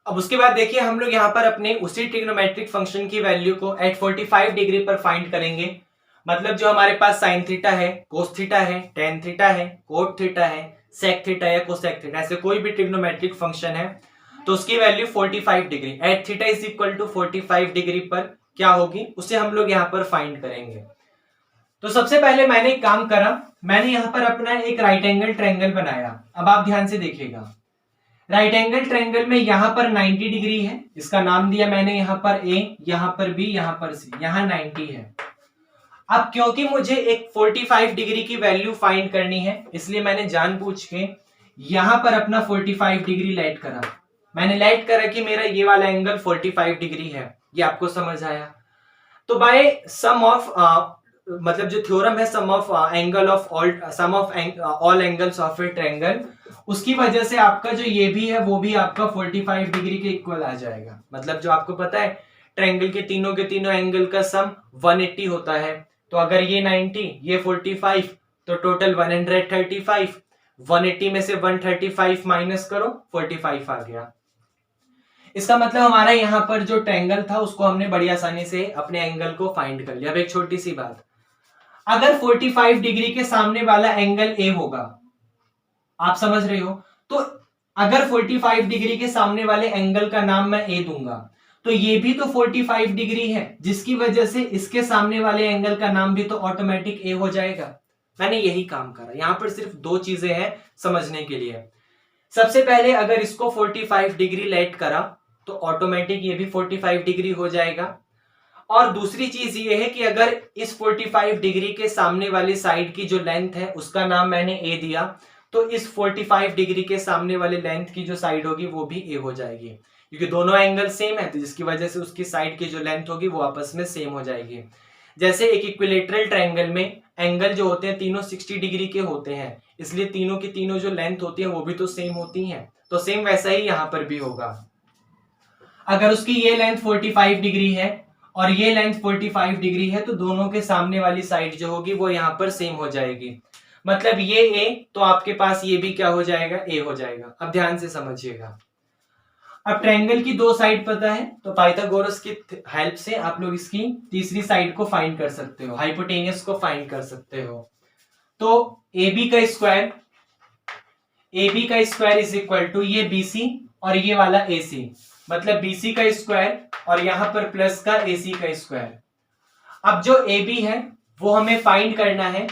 अब उसके बाद देखिए हम लोग यहाँ पर अपने उसी ट्रिग्नोमेट्रिक फंक्शन की वैल्यू को एट 45 डिग्री पर फाइंड करेंगे। मतलब जो हमारे पास साइन थीटा है, कोस थीटा है, टेन थीटा है, कोट थीटा है, सेक थीटा या कोसेक थीटा, ऐसे कोई भी ट्रिग्नोमेट्रिक फंक्शन है तो उसकी value 45 degree at theta is equal to 45 degree पर क्या होगी उसे हम लोग यहाँ पर फाइंड करेंगे। तो सबसे पहले मैंने एक काम करा, मैंने यहाँ पर अपना एक राइट एंगल ट्रायंगल बनाया। अब आप ध्यान से देखिएगा, राइट एंगल ट्रायंगल में यहाँ पर 90 डिग्री है, इसका नाम दिया मैंने यहाँ पर ए, यहाँ पर बी, यहाँ पर सी, यहाँ 90 है। अब क्योंकि मुझे एक 45 डिग्री की वैल्यू फाइंड करनी है इसलिए मैंने जानबूझ के यहां पर अपना 45 डिग्री लेट करा। मैंने लेट करा कि मेरा ये वाला एंगल 45 डिग्री है। ये आपको समझ आया? तो बाय सम ऑफ मतलब जो थ्योरम है sum of angle of all angles of a triangle, उसकी वजह से आपका जो ये भी है वो भी आपका 45 डिग्री के इक्वल आ जाएगा। मतलब जो आपको पता है ट्रायंगल के तीनों एंगल का सम 180 होता है, तो अगर ये 90 ये 45 तो टोटल 135, 180 में से 135 माइनस करो 45 आ गया। इसका मतलब हमारा यहाँ पर जो ट्रायंगल था उसको हमने बड़ी आसानी से अपने एंगल को फाइंड कर लिया। अब एक छोटी सी बात, अगर 45 डिग्री के सामने वाला एंगल ए होगा, आप समझ रहे हो, तो अगर 45 डिग्री के सामने वाले एंगल का नाम मैं ए दूंगा तो ये भी तो 45 डिग्री है, जिसकी वजह से इसके सामने वाले एंगल का नाम भी तो ऑटोमेटिक ए हो जाएगा। मैंने यही काम करा। यहां पर सिर्फ दो चीजें हैं समझने के लिए। सबसे पहले अगर इसको 45 डिग्री लेट करा तो ऑटोमेटिक ये भी 45 डिग्री हो जाएगा। और दूसरी चीज ये है कि अगर इस 45 डिग्री के सामने वाली साइड की जो लेंथ है उसका नाम मैंने ए दिया, तो इस 45 डिग्री के सामने वाले लेंथ की जो साइड होगी वो भी ए हो जाएगी, क्योंकि दोनों एंगल सेम है, तो जिसकी वजह से उसकी साइड की जो लेंथ होगी वो आपस में सेम हो जाएगी। जैसे एक इक्विलेटरल ट्रायंगल में एंगल जो होते हैं तीनों 60 डिग्री के होते हैं, इसलिए तीनों की तीनों जो लेंथ होती है वो भी तो सेम होती हैं। तो सेम वैसा ही यहां पर भी होगा। अगर उसकी ये लेंथ 45 डिग्री है और ये लेंथ 45 डिग्री है तो दोनों के सामने वाली साइड जो होगी वो यहां पर सेम हो जाएगी। मतलब ये ए तो आपके पास ये भी क्या हो जाएगा, ए हो जाएगा। अब ध्यान से समझिएगा। अब ट्रायंगल की दो साइड पता है तो पाइथागोरस की हेल्प से आप लोग इसकी तीसरी साइड को फाइंड कर सकते हो, हाइपोटेनियस को फाइंड कर सकते हो। तो AB का स्क्वायर इज इक्वल टू ये BC और ये वाला AC, मतलब BC का स्क्वायर और यहां पर प्लस का AC का स्क्वायर। अब जो AB है वो हमें फाइंड करना है,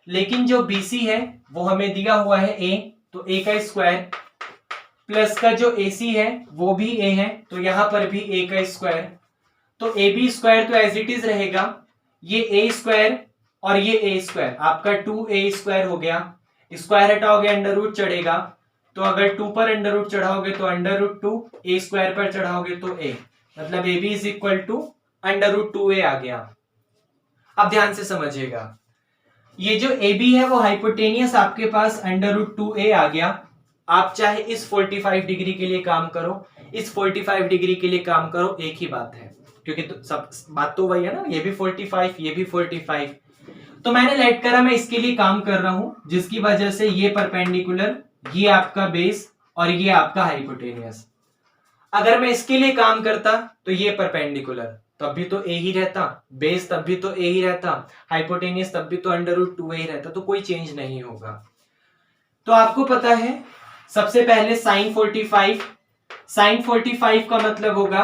लेकिन जो BC है वो हमें दिया हुआ है A, तो A का स्क्वायर प्लस का जो AC है वो भी A है, तो यहां पर भी A का स्क्वायर। तो AB स्क्वायर तो एज इट इज रहेगा, ये A स्क्वायर और ये A स्क्वायर आपका 2A स्क्वायर हो गया। स्क्वायर हटाओगे अंडर रूट चढ़ेगा, तो अगर 2 पर अंडर रूट चढ़ाओगे तो अंडर रूट 2, A स्क्वायर पर चढ़ाओगे तो A, मतलब AB is equal to under root 2A आ गया। अब ध्यान से समझिएगा, ये जो AB है वो हाइपोटेनियस आपके पास अंडर रूट 2A आ गया। आप चाहे इस 45 डिग्री के लिए काम करो, इस 45 डिग्री के लिए काम करो, एक ही बात है, क्योंकि तो सब बात तो वही है ना, ये भी 45 ये भी 45। तो मैंने लेट करा मैं इसके लिए काम कर रहा हूं, जिसकी वजह से ये परपेंडिकुलर, ये आपका बेस और ये आपका हाइपोटेनियस। अगर मैं इसके लिए काम करता तो ये परपेंडिकुलर तब भी तो ए ही रहता, बेस तब भी तो ए ही रहता, हाइपोटेनियस तब भी तो अंडर रूट 2 ही रहता, तो कोई चेंज नहीं होगा। तो आपको पता है सबसे पहले साइन 45 का मतलब होगा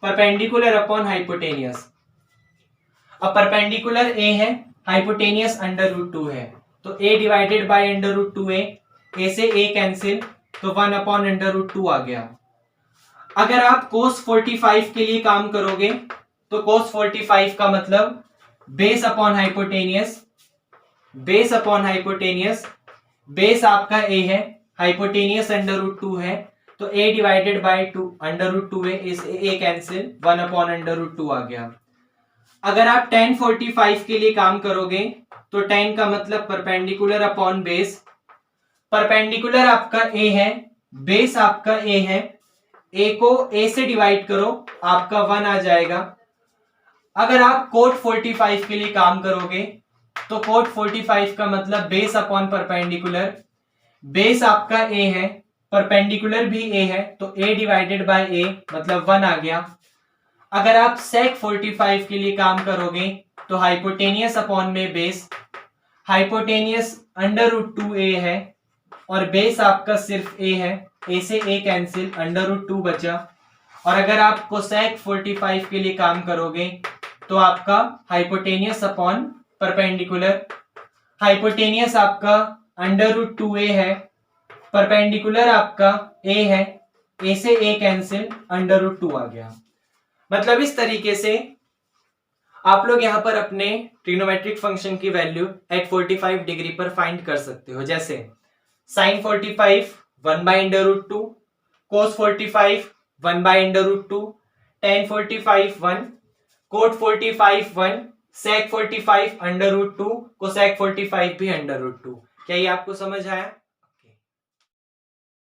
परपेंडिकुलर अपॉन हाइपोटेनियस। अब परपेंडिकुलर ए है, हाइपोटेनियस अंडर रूट 2 है, तो a divided by under root 2a, a से a कैंसिल, तो 1 अपॉन अंडर रूट 2 आ गया। अगर आप cos 45 के लिए काम करोगे तो cos 45 का मतलब base upon hypotenuse, base upon hypotenuse, base आपका a है, हाइपोटेनियस अंडर रूट 2 है, तो a divided by 2 under root 2 है, इस a cancel, 1 upon under root 2 आ गया। अगर आप tan 45 के लिए काम करोगे तो tan का मतलब परपेंडिकुलर अपॉन बेस, परपेंडिकुलर आपका a है, बेस आपका a है, a को a से डिवाइड करो आपका 1 आ जाएगा। अगर आप cot 45 के लिए काम करोगे तो cot 45 का मतलब बेस अपॉन परपेंडिकुलर, बेस आपका a है, परपेंडिकुलर भी a है तो a डिवाइडेड बाय a मतलब 1 आ गया। अगर आप sec 45 के लिए काम करोगे तो हाइपोटेनियस अपॉन में base, hypotenuse under root 2a है और बेस आपका सिर्फ a है, a से a कैंसिल, अंडर रूट 2 बचा। और अगर आप कोसेक 45 के लिए काम करोगे तो आपका हाइपोटेनियस अपॉन परपेंडिकुलर, हाइपोटेनियस आपका अंडर रूट 2a है, परपेंडिकुलर आपका a है, a से a कैंसिल, अंडर रूट 2 आ गया। मतलब इस तरीके से आप लोग यहां पर अपने ट्रिग्नोमेट्रिक फंक्शन की वैल्यू एट 45 डिग्री पर फाइंड कर सकते हो। जैसे sine 45 1 by under root 2, cos 45 1 by under root 2, tan 45 1, cot 45 1, sec 45 under root 2, cosec 45 भी अंडर रूट 2। क्या ये आपको समझ आया?